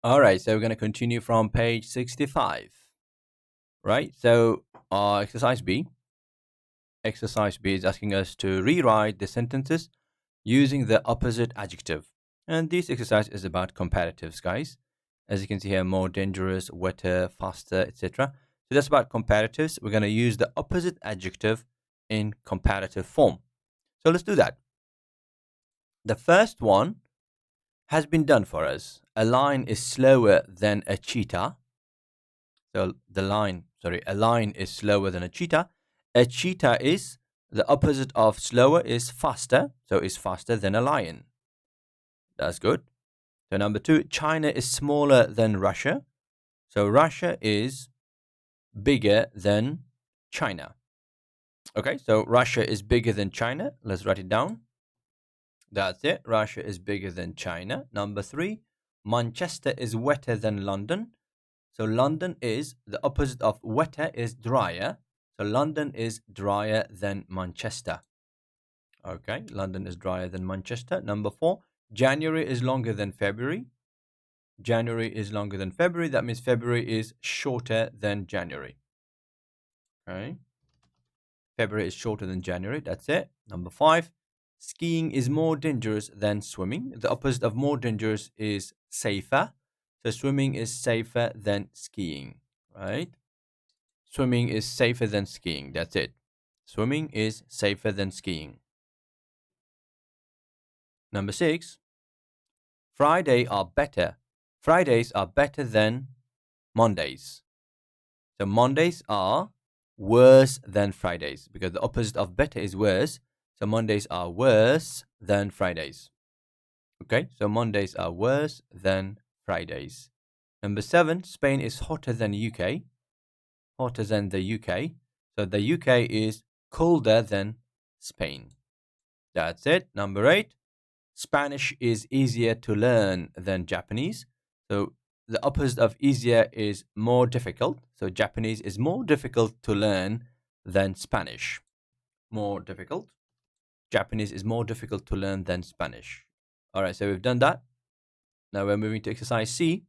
All right, so we're going to continue from page 65, right? So exercise B. Exercise B is asking us to rewrite the sentences using the opposite adjective. And this exercise is about comparatives, guys. As you can see here, more dangerous, wetter, faster, etc. So that's about comparatives. We're going to use the opposite adjective in comparative form. So let's do that. The first one has been done for us. A lion is slower than a cheetah. So a lion is slower than a cheetah. A cheetah is the opposite of slower is faster. So it's faster than a lion. That's good. So number 2, China is smaller than Russia. So Russia is bigger than China. Okay, so Russia is bigger than China. Let's write it down. That's it. Russia is bigger than China. Number 3, Manchester is wetter than London. So London is the opposite of wetter is drier. So London is drier than Manchester. Okay, London is drier than Manchester. Number 4, January is longer than February. January is longer than February. That means February is shorter than January. Okay. February is shorter than January. That's it. Number 5, skiing is more dangerous than swimming. The opposite of more dangerous is safer. So swimming is safer than skiing, right? Swimming is safer than skiing. That's it. Swimming is safer than skiing. Number 6, Fridays are better than Mondays. So Mondays are worse than Fridays because the opposite of better is worse. So Mondays are worse than Fridays. Okay, so Mondays are worse than Fridays. Number 7, Spain is hotter than UK. Hotter than the UK. So the UK is colder than Spain. That's it. Number 8, Spanish is easier to learn than Japanese. So the opposite of easier is more difficult. So Japanese is more difficult to learn than Spanish. More difficult. Japanese is more difficult to learn than Spanish. All right, so we've done that. Now we're moving to exercise C.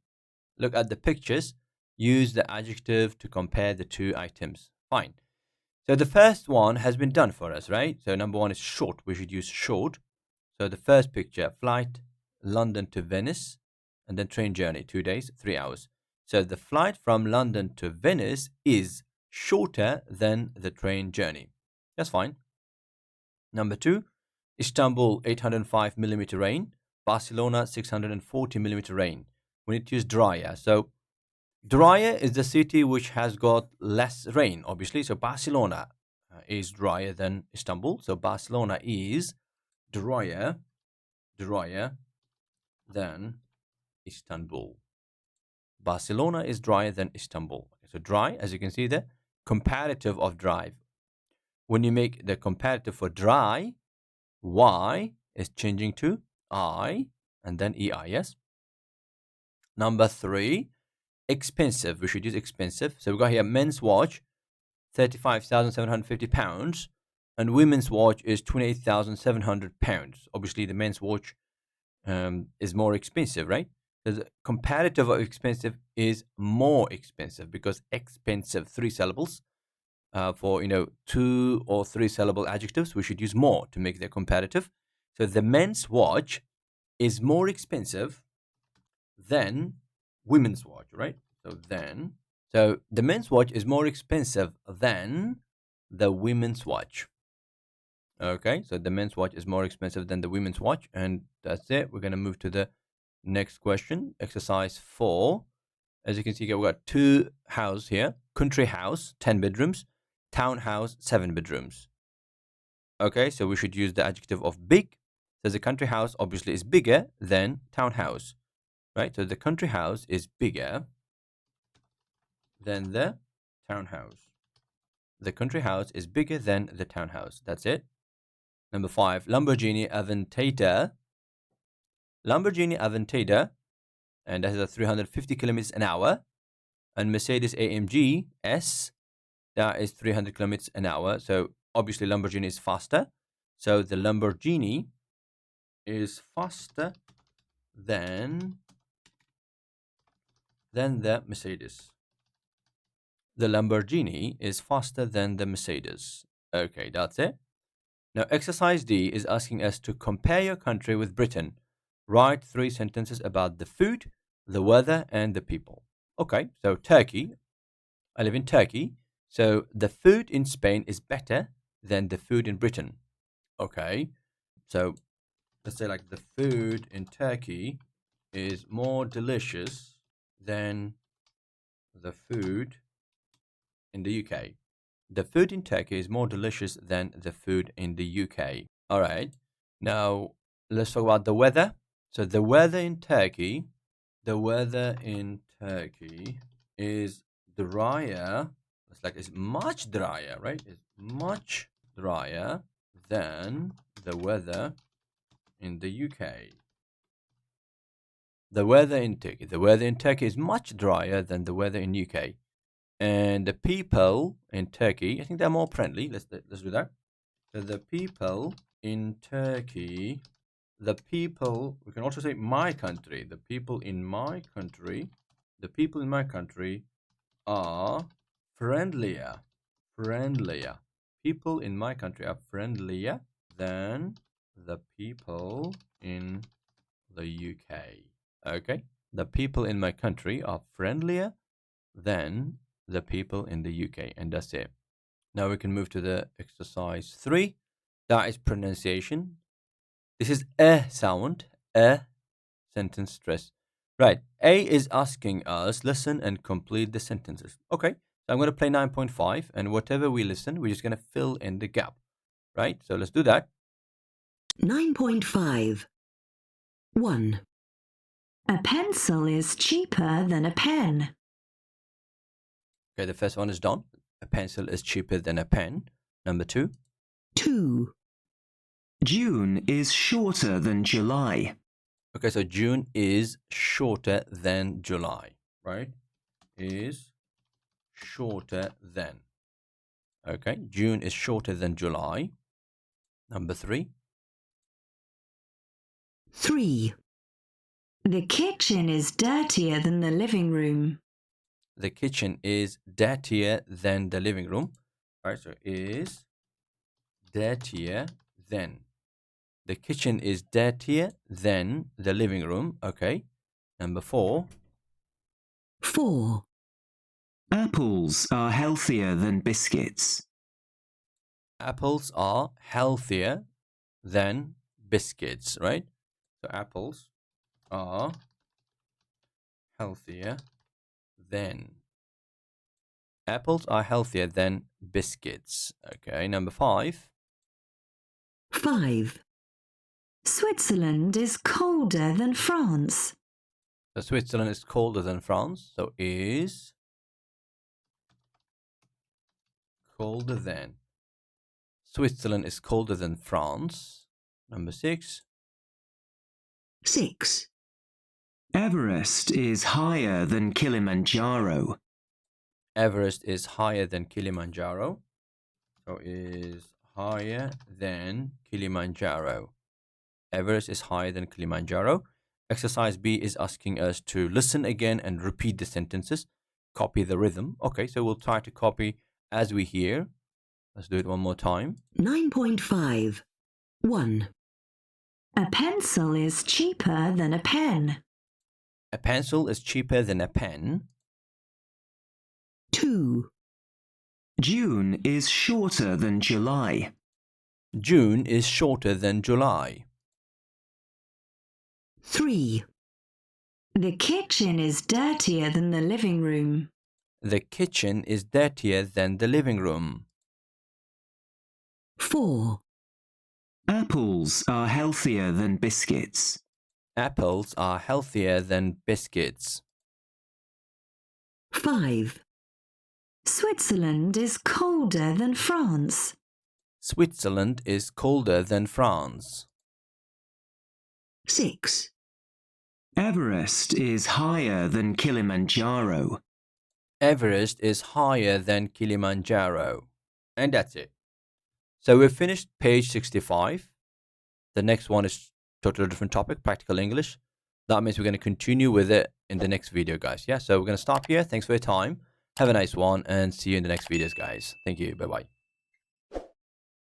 Look at the pictures. Use the adjective to compare the two items. Fine. So the first one has been done for us, right? So number 1 is short. We should use short. So the first picture, flight London to Venice, and then train journey, 2 days, 3 hours. So the flight from London to Venice is shorter than the train journey. That's fine. Number 2, Istanbul 805 millimeter rain, Barcelona 640 millimeter rain. We need to use drier. So drier is the city which has got less rain, obviously. So Barcelona is drier than Istanbul. So Barcelona is drier than Istanbul. Barcelona is drier than Istanbul. So dry, as you can see there, comparative of dry. When you make the comparative for dry, Y is changing to I and then EI, yes? Number 3, expensive. We should use expensive. So we've got here men's watch, £35,750, and women's watch is £28,700. Obviously, the men's watch is more expensive, right? So the comparative of expensive is more expensive because expensive, 3 syllables. For 2 or 3 syllable adjectives, we should use more to make the comparative. So the men's watch is more expensive than women's watch, right? So the men's watch is more expensive than the women's watch. Okay, so the men's watch is more expensive than the women's watch, and that's it. We're going to move to the next question, exercise 4. As you can see here, we've got 2 houses here. Country house, 10 bedrooms. Townhouse, 7 bedrooms. Okay, so we should use the adjective of big. So the country house obviously is bigger than townhouse, right? So the country house is bigger than the townhouse. The country house is bigger than the townhouse. That's it. Number 5, Lamborghini Aventador. Lamborghini Aventador, and that is at 350 kilometers an hour. And Mercedes AMG S, that is 300 kilometers an hour. So obviously Lamborghini is faster. So the Lamborghini is faster than than the Mercedes. The Lamborghini is faster than the Mercedes. Okay, that's it. Now, exercise D is asking us to compare your country with Britain. Write 3 sentences about the food, the weather, and the people. Okay, so Turkey. I live in Turkey. So the food in Spain is better than the food in Britain. Okay, so let's say like the food in Turkey is more delicious than the food in the UK. The food in Turkey is more delicious than the food in the UK. All right. Now, let's talk about the weather. So the weather in Turkey, is drier. It's much drier, right? It's much drier than the weather in the UK. The weather in Turkey is much drier than the weather in UK. And the people in Turkey, I think they're more friendly. Let's do that. So the people in Turkey, we can also say my country. The people in my country are friendlier. People in my country are friendlier than the people in the UK. Okay, the people in my country are friendlier than the people in the UK, and that's it. Now we can move to the exercise 3. That is pronunciation. This is a sound, a sentence stress. Right, A is asking us listen and complete the sentences. Okay, so I'm going to play 9.5, and whatever we listen, we're just going to fill in the gap. Right, so let's do that. 9.5. 1. A pencil is cheaper than a pen. Okay, the first one is done. A pencil is cheaper than a pen. Number 2. 2. June is shorter than July. Okay, so June is shorter than July, right? Is shorter than. Okay, June is shorter than July. Number 3. 3. The kitchen is dirtier than the living room. The kitchen is dirtier than the living room. All right, so is dirtier than. The kitchen is dirtier than the living room. Okay. Number 4. 4. Apples are healthier than biscuits. Apples are healthier than biscuits, right? So apples are healthier than. Apples are healthier than biscuits. Okay, number 5. 5. Switzerland is colder than France. So Switzerland is colder than France. So is colder than. Switzerland is colder than France. Number 6. 6. Everest is higher than Kilimanjaro. Everest is higher than Kilimanjaro. So is higher than Kilimanjaro. Everest is higher than Kilimanjaro. Exercise B is asking us to listen again and repeat the sentences. Copy the rhythm. Okay, so we'll try to copy as we hear. Let's do it one more time. 9.5. 1. A pencil is cheaper than a pen. A pencil is cheaper than a pen. 2. June is shorter than July. June is shorter than July. 3. The kitchen is dirtier than the living room. The kitchen is dirtier than the living room. 4. Apples are healthier than biscuits. Apples are healthier than biscuits. 5. Switzerland is colder than France. Switzerland is colder than France. 6. Everest is higher than Kilimanjaro. Everest is higher than Kilimanjaro. And that's it. So we've finished page 65. The next one is totally different topic, practical English. that means we're going to continue with it in the next video, guys. Yeah, so we're going to stop here. Thanks for your time. Have a nice one and see you in the next videos, guys. Thank you. Bye-bye.